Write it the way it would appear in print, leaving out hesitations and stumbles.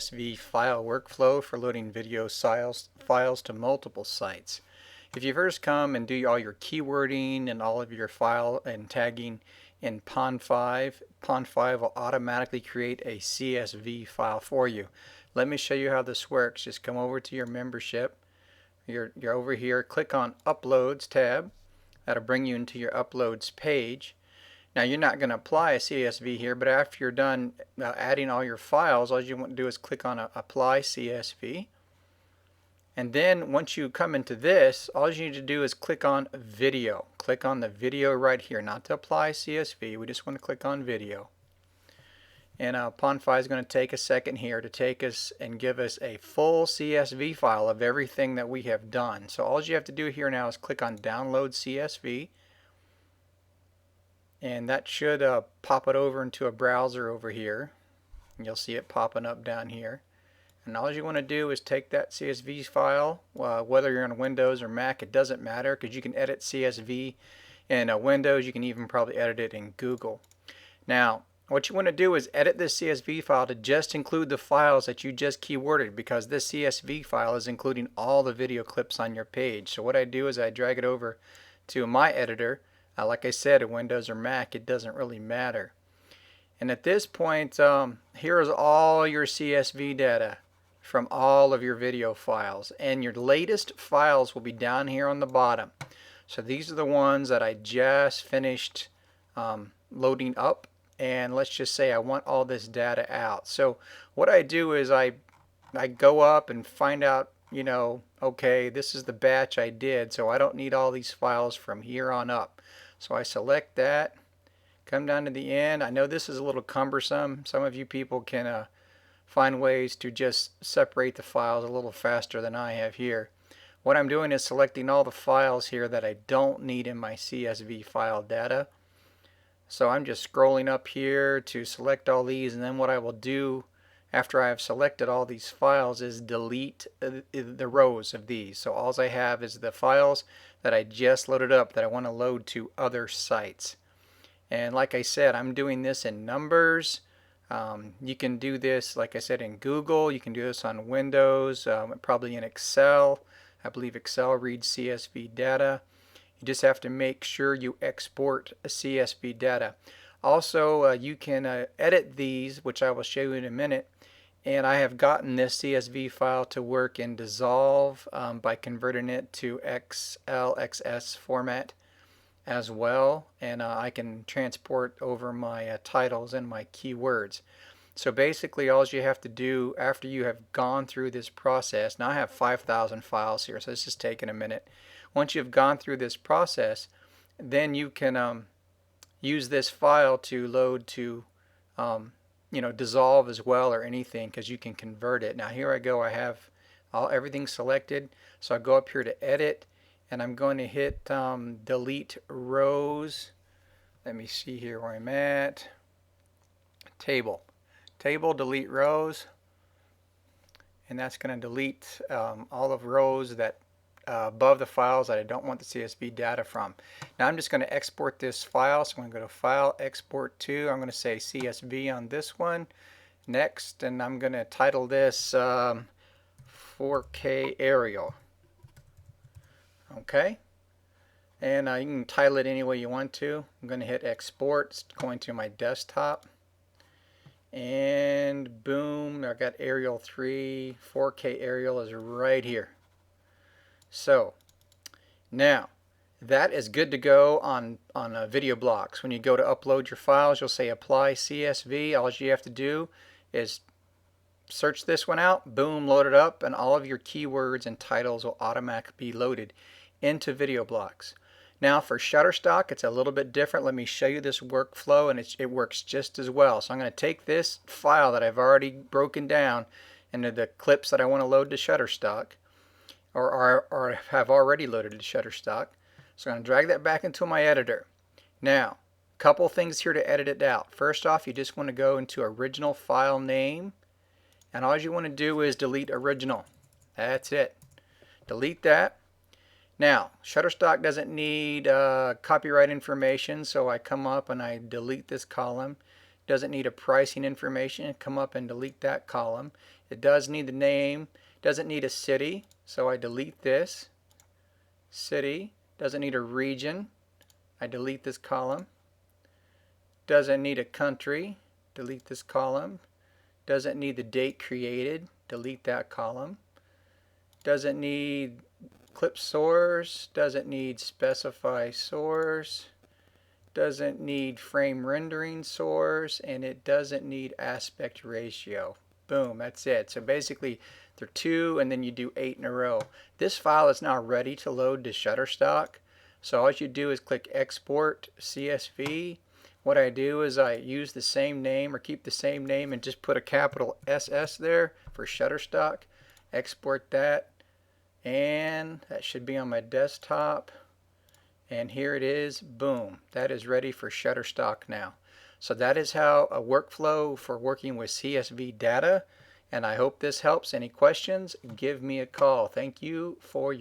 CSV file workflow for loading video files to multiple sites. If you first come and do all your keywording and all of your file and tagging in Pond 5, Pond 5 will automatically create a CSV file for you. Let me show you how this works. Just come over to your membership. You're over here, click on Uploads tab. That'll bring you into your Uploads page. Now you're not going to apply a CSV here, but after you're done adding all your files, all you want to do is click on Apply CSV. And then once you come into this, all you need to do is click on Video. Click on the video right here, not to apply CSV. We just want to click on Video. And Pond 5 is going to take a second here to take us and give us a full CSV file of everything that we have done. So all you have to do here now is click on Download CSV. And that should pop it over into a browser over here. And you'll see it popping up down here. And all you want to do is take that CSV file, whether you're on Windows or Mac, it doesn't matter, because you can edit CSV in Windows. You can even probably edit it in Google. Now, what you want to do is edit this CSV file to just include the files that you just keyworded, because this CSV file is including all the video clips on your page. So what I do is I drag it over to my editor. Like I said, in Windows or Mac, it doesn't really matter. And at this point, here is all your CSV data from all of your video files. And your latest files will be down here on the bottom. So these are the ones that I just finished loading up. And let's just say I want all this data out. So what I do is I go up and find out, you know, okay, this is the batch I did, so I don't need all these files from here on up. So I select that, come down to the end. I know this is a little cumbersome. Some of you people can find ways to just separate the files a little faster than I have here. What I'm doing is selecting all the files here that I don't need in my CSV file data. So I'm just scrolling up here to select all these, and then what I will do after I have selected all these files is delete the rows of these. So all I have is the files that I just loaded up that I want to load to other sites. And like I said, I'm doing this in Numbers. You can do this, like I said, in Google. You can do this on Windows, probably in Excel. I believe Excel reads CSV data. You just have to make sure you export a CSV data. Also, you can edit these, which I will show you in a minute. And I have gotten this CSV file to work in Dissolve by converting it to XLXS format as well. And I can transport over my titles and my keywords. So basically all you have to do after you have gone through this process, now I have 5,000 files here, so this is taking a minute. Once you've gone through this process, then you can use this file to load to Dissolve as well, or anything, because you can convert it. Now here I go, I have everything selected, so I go up here to edit, and I'm going to hit delete rows. Let me see here where I'm at. Table, delete rows, and that's going to delete all of rows that above the files that I don't want the CSV data from. Now I'm just going to export this file, so I'm going to go to File, Export to. I'm going to say CSV on this one. Next, and I'm going to title this 4K Aerial. Okay, and you can title it any way you want to. I'm going to hit Export. It's going to my desktop. And boom, I got Aerial 3. 4K Aerial is right here. So now that is good to go on video blocks. When you go to upload your files, you'll say apply CSV. All you have to do is search this one out, boom, load it up, and all of your keywords and titles will automatically be loaded into video blocks. Now for Shutterstock, it's a little bit different. Let me show you this workflow, and it works just as well. So I'm going to take this file that I've already broken down into the clips that I want to load to Shutterstock, or have already loaded to Shutterstock. So I'm going to drag that back into my editor. Now, a couple things here to edit it out. First off, you just want to go into original file name, and all you want to do is delete original. That's it. Delete that. Now, Shutterstock doesn't need copyright information, so I come up and I delete this column. Doesn't need a pricing information. Come up and delete that column. It does need the name. Doesn't need a city, so I delete this. City. Doesn't need a region. I delete this column. Doesn't need a country. Delete this column. Doesn't need the date created. Delete that column. Doesn't need clip source. Doesn't need specify source. Doesn't need frame rendering source, and it doesn't need aspect ratio. Boom, that's it. So basically they're 2 and then you do 8 in a row. This file is now ready to load to Shutterstock. So all you do is click export CSV. What I do is I use the same name or keep the same name and just put a capital SS there for Shutterstock. Export that, and that should be on my desktop. And here it is. Boom. That is ready for Shutterstock now. So that is how a workflow for working with CSV data. And I hope this helps. Any questions, give me a call. Thank you for your